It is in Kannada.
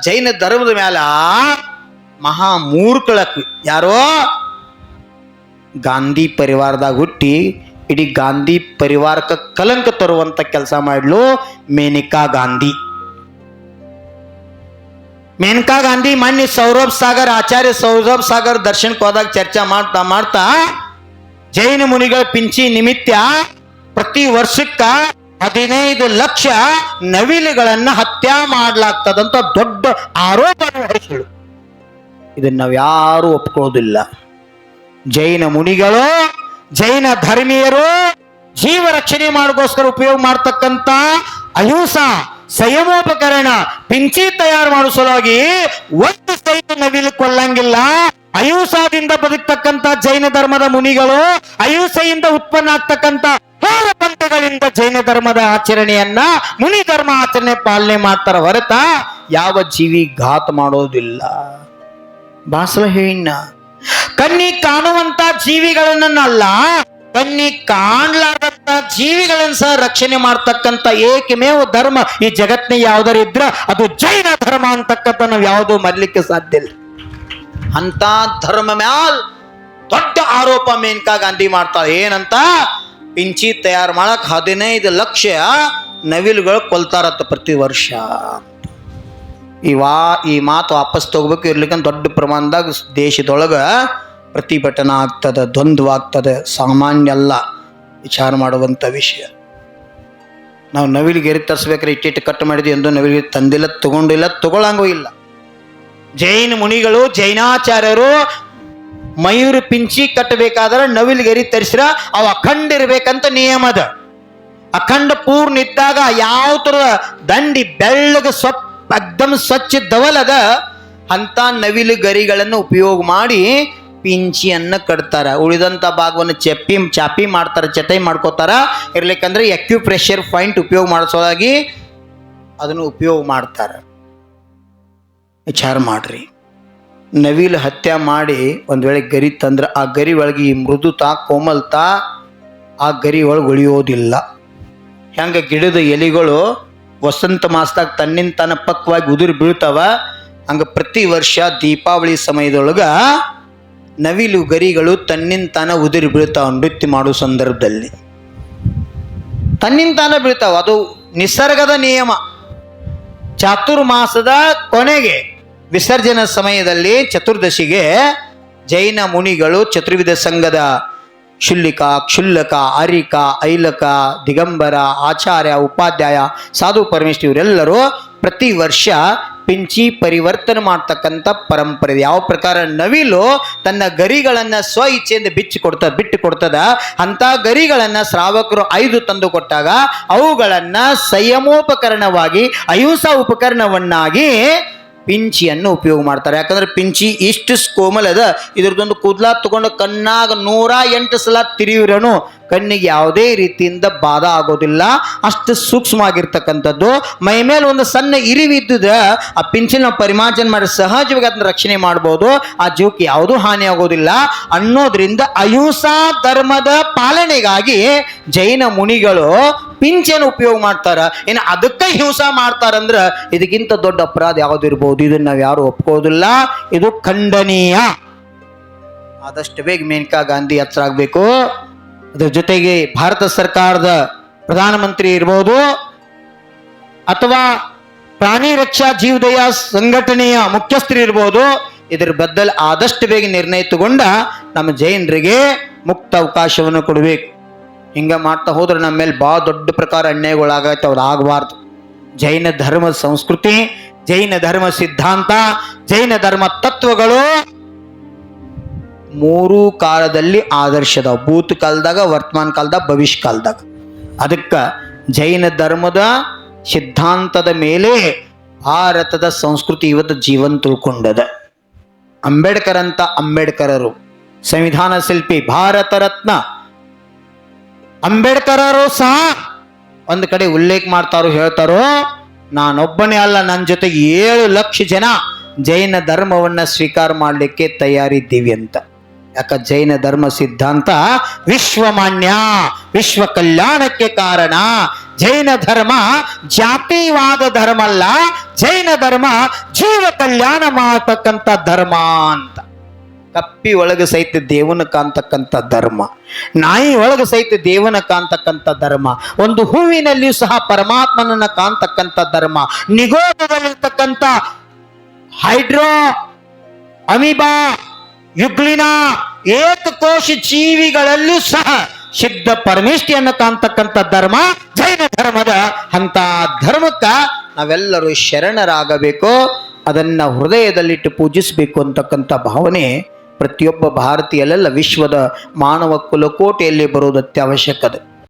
ಜೈನ ಧರ್ಮದ ಮ್ಯಾಲ ಮಹಾ ಮೂರ್ಖಳಕ್ ಯಾರೋ ಗಾಂಧಿ ಪರಿವಾರದಾಗ ಹುಟ್ಟಿ ಇಡೀ ಗಾಂಧಿ ಪರಿವಾರಕ್ಕೆ ಕಲಂಕ ತರುವಂತ ಕೆಲಸ ಮಾಡ್ಲು ಮೇನಕಾ ಗಾಂಧಿ. ಮೇನಕಾ ಗಾಂಧಿ ಮಾನ್ಯ ಸೌರಭ್ ಸಾಗರ್ ಆಚಾರ್ಯ ಸೌರಭ್ ಸಾಗರ್ ದರ್ಶನಕ್ಕೆ ಹೋದಾಗ ಚರ್ಚೆ ಮಾಡ್ತಾ ಮಾಡ್ತಾ ಜೈನ ಮುನಿಗಳ ಪಿಂಚಿ ನಿಮಿತ್ತ ಪ್ರತಿ ವರ್ಷಕ್ಕ 15 ಲಕ್ಷ ನವಿಲುಗಳನ್ನ ಹತ್ಯೆ ಮಾಡ್ಲಾಗ್ತದಂತ ದೊಡ್ಡ ಆರೋಪ ಹೊರಿಸಿಳು. ಇದನ್ನ ನಾವು ಯಾರು ಒಪ್ಕೊಳ್ಳೋದಿಲ್ಲ. ಜೈನ ಮುನಿಗಳು ಜೈನ ಧರ್ಮೀಯರು ಜೀವ ರಕ್ಷಣೆ ಮಾಡೋಸ್ಕರ ಉಪಯೋಗ ಮಾಡ್ತಕ್ಕಂಥ ಅಹಿಂಸಾ ಸಂಯಮೋಪಕರಣ ಪಿಂಚಿ ತಯಾರು ಮಾಡೋ ಸಲುವಾಗಿ ಒಂದು ಸೈತ ನವಿಲು ಕೊಲ್ಲಂಗಿಲ್ಲ. ಅಹಿಂಸಾದಿಂದ ಬದುಕ್ತಕ್ಕಂಥ ಜೈನ ಧರ್ಮದ ಮುನಿಗಳು ಅಹಿಂಸೆಯಿಂದ ಉತ್ಪನ್ನ ಆಗ್ತಕ್ಕಂಥ ಪಂಥಗಳಿಂದ ಜೈನ ಧರ್ಮದ ಆಚರಣೆಯನ್ನ ಮುನಿ ಧರ್ಮ ಆಚರಣೆ ಪಾಲನೆ ಮಾಡ್ತಾರ ಹೊರತ ಯಾವ ಜೀವಿ ಘಾತ ಮಾಡೋದಿಲ್ಲ. ಬಾಸಲ ಹೇಳಿನ ಕಣ್ಣಿ ಕಾಣುವಂತ ಜೀವಿಗಳನ್ನಲ್ಲ, ಕಣ್ಣಿ ಕಾಣ್ಲಾರ್ದಂತ ಜೀವಿಗಳನ್ನ ಸಹ ರಕ್ಷಣೆ ಮಾಡ್ತಕ್ಕಂಥ ಏಕಮೇವ ಧರ್ಮ ಈ ಜಗತ್ನ ಯಾವ್ದಾರು ಇದ್ರ ಅದು ಜೈನ ಧರ್ಮ ಅಂತಕ್ಕಂಥ ನಾವು ಯಾವುದೂ ಮರ್ಲಿಕ್ಕೆ ಸಾಧ್ಯ ಇಲ್ಲ. ಅಂತ ಧರ್ಮ ಮ್ಯಾಲ್ ದೊಡ್ಡ ಆರೋಪ ಮೇನಕಾ ಗಾಂಧಿ ಮಾಡ್ತಾರೆ. ಏನಂತ ಪಿಂಚಿ ತಯಾರು ಮಾಡಕ್ 15 ಲಕ್ಷ ನವಿಲುಗಳು ಕೊಲ್ತಾರತ್ತ ಪ್ರತಿ ವರ್ಷ. ಈ ಮಾತು ವಾಪಸ್ ತಗೋಬೇಕು ಇರ್ಲಿಕ್ಕಂತ ದೊಡ್ಡ ಪ್ರಮಾಣದಾಗ ದೇಶದೊಳಗ ಪ್ರತಿಭಟನಾ ಆಗ್ತದ, ದ್ವಂದ್ವ ಆಗ್ತದ. ಸಾಮಾನ್ಯ ಅಲ್ಲ, ವಿಚಾರ ಮಾಡುವಂಥ ವಿಷಯ. ನಾವು ನವಿಲಿಗೆರಿ ತರಿಸ್ಬೇಕಾದ್ರೆ ಇಟ್ಟಿಟ್ಟು ಕಟ್ ಮಾಡಿದ್ವಿ ಎಂದು ನವಿಲಿಗೆ ತಂದಿಲ್ಲ, ತಗೊಂಡಿಲ್ಲ, ತಗೊಳಂಗೂ ಇಲ್ಲ. ಜೈನ ಮುನಿಗಳು ಜೈನಾಚಾರ್ಯರು ಮಯೂರ ಪಿಂಚಿ ಕಟ್ಟಬೇಕಾದ್ರೆ ನವಿಲಿಗೆರಿ ತರಿಸ್ರ ಅವು ಅಖಂಡ ಇರ್ಬೇಕಂತ ನಿಯಮ ಅದ. ಅಖಂಡ ಪೂರ್ಣ ಇದ್ದಾಗ ಯಾವ ತರ ದಂಡಿ ಬೆಳ್ಳಗ ಎಕ್ದಮ್ ಸ್ವಚ್ಛ ಧವಲದ ಅಂತ ನವಿಲು ಗರಿಗಳನ್ನು ಉಪಯೋಗ ಮಾಡಿ ಪಿಂಚಿಯನ್ನ ಕಟ್ತಾರ. ಉಳಿದಂತ ಭಾಗವನ್ನು ಚಾಪಿ ಮಾಡ್ತಾರ, ಚಟೈ ಮಾಡ್ಕೋತಾರ. ಇರ್ಲಿಕ್ಕಂದ್ರೆ ಅಕ್ಯುಪ್ರೆಷರ್ ಪಾಯಿಂಟ್ ಉಪಯೋಗ ಮಾಡಿಸೋದಾಗಿ ಅದನ್ನು ಉಪಯೋಗ ಮಾಡ್ತಾರ. ವಿಚಾರ ಮಾಡ್ರಿ, ನವಿಲು ಹತ್ಯೆ ಮಾಡಿ ಒಂದ್ ವೇಳೆ ಗರಿ ತಂದ್ರೆ ಆ ಗರಿ ಒಳಗೆ ಈ ಮೃದುತಾ ಕೋಮಲ್ತಾ ಆ ಗರಿ ಒಳಗೆ ಉಳಿಯೋದಿಲ್ಲ. ಹೆಂಗ ಗಿಡದ ಎಲೆಗಳು ವಸಂತ ಮಾಸದಾಗ ತನ್ನಿಂದ ತನ್ನ ಪಕ್ವಾಗಿ ಉದುರಿ ಬೀಳ್ತಾವ, ಹಂಗ ಪ್ರತಿ ವರ್ಷ ದೀಪಾವಳಿ ಸಮಯದೊಳಗ ನವಿಲು ಗರಿಗಳು ತನ್ನಿಂದ ತಾನ ಉದುರಿ ಬೀಳ್ತಾವ. ನೃತ್ಯ ಮಾಡೋ ಸಂದರ್ಭದಲ್ಲಿ ತನ್ನಿಂದ ತಾನ ಬೀಳ್ತಾವ. ಅದು ನಿಸರ್ಗದ ನಿಯಮ. ಚಾತುರ್ಮಾಸದ ಕೊನೆಗೆ ವಿಸರ್ಜನಾ ಸಮಯದಲ್ಲಿ ಚತುರ್ದಶಿಗೆ ಜೈನ ಮುನಿಗಳು ಚತುರ್ವಿಧ ಸಂಘದ ಶುಲ್ಲಿಕ, ಕ್ಷುಲ್ಲಕ, ಆರಿಕ, ಐಲಕ, ದಿಗಂಬರ, ಆಚಾರ್ಯ, ಉಪಾಧ್ಯಾಯ, ಸಾಧು ಪರಮೇಶ್ವರ ಇವರೆಲ್ಲರೂ ಪ್ರತಿ ವರ್ಷ ಪಿಂಚಿ ಪರಿವರ್ತನೆ ಮಾಡ್ತಕ್ಕಂಥ ಪರಂಪರೆ. ಯಾವ ಪ್ರಕಾರ ನವಿಲು ತನ್ನ ಗರಿಗಳನ್ನು ಸ್ವ ಇಚ್ಛೆಯಿಂದ ಬಿಟ್ಟು ಕೊಡ್ತದ ಅಂತ ಗರಿಗಳನ್ನು ಶ್ರಾವಕರು 5 ತಂದು ಕೊಟ್ಟಾಗ ಅವುಗಳನ್ನ ಸಂಯಮೋಪಕರಣವಾಗಿ ಅಹಿಂಸಾ ಉಪಕರಣವನ್ನಾಗಿ ಪಿಂಚಿಯನ್ನು ಉಪಯೋಗ ಮಾಡ್ತಾರೆ. ಯಾಕಂದ್ರೆ ಪಿಂಚಿ ಇಷ್ಟು ಕೋಮಲ್ ಅದ, ಇದ್ರದ್ದೊಂದು ಕೂದಲ ತಗೊಂಡು ಕಣ್ಣಾಗ 108 ಸಲ ತಿರುವಿರನು ಕಣ್ಣಿಗೆ ಯಾವುದೇ ರೀತಿಯಿಂದ ಬಾಧ ಆಗೋದಿಲ್ಲ. ಅಷ್ಟು ಸೂಕ್ಷ್ಮವಾಗಿರ್ತಕ್ಕಂಥದ್ದು. ಮೈ ಮೇಲೆ ಒಂದು ಸಣ್ಣ ಇರಿವಿದ್ದುದ ಆ ಪಿಂಚಿನ ಪರಿಮಾರ್ಜನೆ ಮಾಡಿ ಸಹಜವಾಗಿ ಅದನ್ನ ರಕ್ಷಣೆ ಮಾಡ್ಬೋದು. ಆ ಜೀವಕ್ಕೆ ಯಾವುದೂ ಹಾನಿ ಆಗೋದಿಲ್ಲ ಅನ್ನೋದ್ರಿಂದ ಅಹಿಂಸಾ ಧರ್ಮದ ಪಾಲನೆಗಾಗಿ ಜೈನ ಮುನಿಗಳು ಪಿಂಚನ್ನು ಉಪಯೋಗ ಮಾಡ್ತಾರ. ಇನ್ನು ಅದಕ್ಕೆ ಹಿಂಸಾ ಮಾಡ್ತಾರಂದ್ರ ಇದಕ್ಕಿಂತ ದೊಡ್ಡ ಅಪರಾಧ ಯಾವುದಿರ್ಬೋದು? ಇದನ್ನ ನಾವು ಯಾರು ಒಪ್ಕೋದಿಲ್ಲ. ಇದು ಖಂಡನೀಯ. ಆದಷ್ಟು ಬೇಗ ಮೇನಕಾ ಗಾಂಧಿ ಎಚ್ಚರ ಆಗ್ಬೇಕು. ಅದ್ರ ಜೊತೆಗೆ ಭಾರತ ಸರ್ಕಾರದ ಪ್ರಧಾನಮಂತ್ರಿ ಇರ್ಬೋದು ಅಥವಾ ಪ್ರಾಣಿ ರಕ್ಷಾ ಜೀವದಯ ಸಂಘಟನೆಯ ಮುಖ್ಯಸ್ಥರು ಇರ್ಬೋದು, ಇದರ ಬದಲು ಆದಷ್ಟು ಬೇಗ ನಿರ್ಣಯ ತಗೊಂಡ ನಮ್ಮ ಜೈನರಿಗೆ ಮುಕ್ತ ಅವಕಾಶವನ್ನು ಕೊಡಬೇಕು. ಹಿಂಗ ಮಾಡ್ತಾ ಹೋದ್ರೆ ನಮ್ಮ ಮೇಲೆ ಬಹಳ ದೊಡ್ಡ ಪ್ರಕಾರ ಅನ್ಯಾಯಗಳಾಗತ್ತೆ. ಅವ್ರು ಆಗಬಾರ್ದು. ಜೈನ ಧರ್ಮದ ಸಂಸ್ಕೃತಿ, ಜೈನ ಧರ್ಮ ಸಿದ್ಧಾಂತ, ಜೈನ ಧರ್ಮ ತತ್ವಗಳು 3 ಕಾಲದಲ್ಲಿ ಆದರ್ಶದ, ಭೂತ ಕಾಲದಾಗ, ವರ್ತಮಾನ ಕಾಲದಾಗ, ಭವಿಷ್ಯ ಕಾಲದಾಗ. ಅದಕ್ಕೆ ಜೈನ ಧರ್ಮದ ಸಿದ್ಧಾಂತದ ಮೇಲೆ ಭಾರತದ ಸಂಸ್ಕೃತಿ ಇವತ್ತು ಜೀವನ ತಿಳ್ಕೊಂಡದ. ಅಂಬೇಡ್ಕರ್ ಅಂತ ಅಂಬೇಡ್ಕರರು ಸಂವಿಧಾನ ಶಿಲ್ಪಿ, ಭಾರತ ರತ್ನ ಅಂಬೇಡ್ಕರರು ಸಹ ಒಂದು ಕಡೆ ಉಲ್ಲೇಖ ಮಾಡ್ತಾರೋ, ಹೇಳ್ತಾರೋ, ನಾನೊಬ್ಬನೇ ಅಲ್ಲ, ನನ್ನ ಜೊತೆಗೆ 7 ಲಕ್ಷ ಜನ ಜೈನ ಧರ್ಮವನ್ನ ಸ್ವೀಕಾರ ಮಾಡಲಿಕ್ಕೆ ತಯಾರಿದ್ದೀವಿ ಅಂತ. ಯಾಕ ಜೈನ ಧರ್ಮ ಸಿದ್ಧಾಂತ ವಿಶ್ವಮಾನ್ಯ, ವಿಶ್ವ ಕಲ್ಯಾಣಕ್ಕೆ ಕಾರಣ. ಜೈನ ಧರ್ಮ ಜಾತಿವಾದ ಧರ್ಮ ಅಲ್ಲ, ಜೈನ ಧರ್ಮ ಜೀವ ಕಲ್ಯಾಣ ಮಾಡತಕ್ಕಂಥ ಧರ್ಮ ಅಂತ. ಕಪ್ಪಿ ಒಳಗೆ ಸಹಿತ ದೇವನ ಕಾಣ್ತಕ್ಕಂಥ ಧರ್ಮ, ನಾಯಿ ಒಳಗೆ ಸಹಿತ ದೇವನ ಕಾಣ್ತಕ್ಕಂಥ ಧರ್ಮ, ಒಂದು ಹೂವಿನಲ್ಲಿಯೂ ಸಹ ಪರಮಾತ್ಮನನ್ನ ಕಾಣ್ತಕ್ಕಂಥ ಧರ್ಮ, ನಿಗೋಧದಲ್ಲಿರ್ತಕ್ಕಂಥ ಹೈಡ್ರೋ, ಅಮೀಬಾ, ಯುಗ್ಲಿನ, ಏಕಕೋಶ ಜೀವಿಗಳಲ್ಲೂ ಸಹ ಸಿದ್ಧ ಪರಮೇಷ್ಠಿಯನ್ನು ಕಾಣ್ತಕ್ಕಂಥ ಧರ್ಮ ಜೈನ ಧರ್ಮದ. ಅಂತ ಧರ್ಮಕ್ಕ ನಾವೆಲ್ಲರೂ ಶರಣರಾಗಬೇಕು, ಅದನ್ನ ಹೃದಯದಲ್ಲಿಟ್ಟು ಪೂಜಿಸಬೇಕು ಅಂತಕ್ಕಂಥ ಭಾವನೆ ಪ್ರತಿಯೊಬ್ಬ ಭಾರತೀಯರೆಲ್ಲ ವಿಶ್ವದ ಮಾನವ ಕುಲಕೋಟೆಯಲ್ಲಿ ಬರುವುದು ಅತ್ಯವಶ್ಯಕತೆ.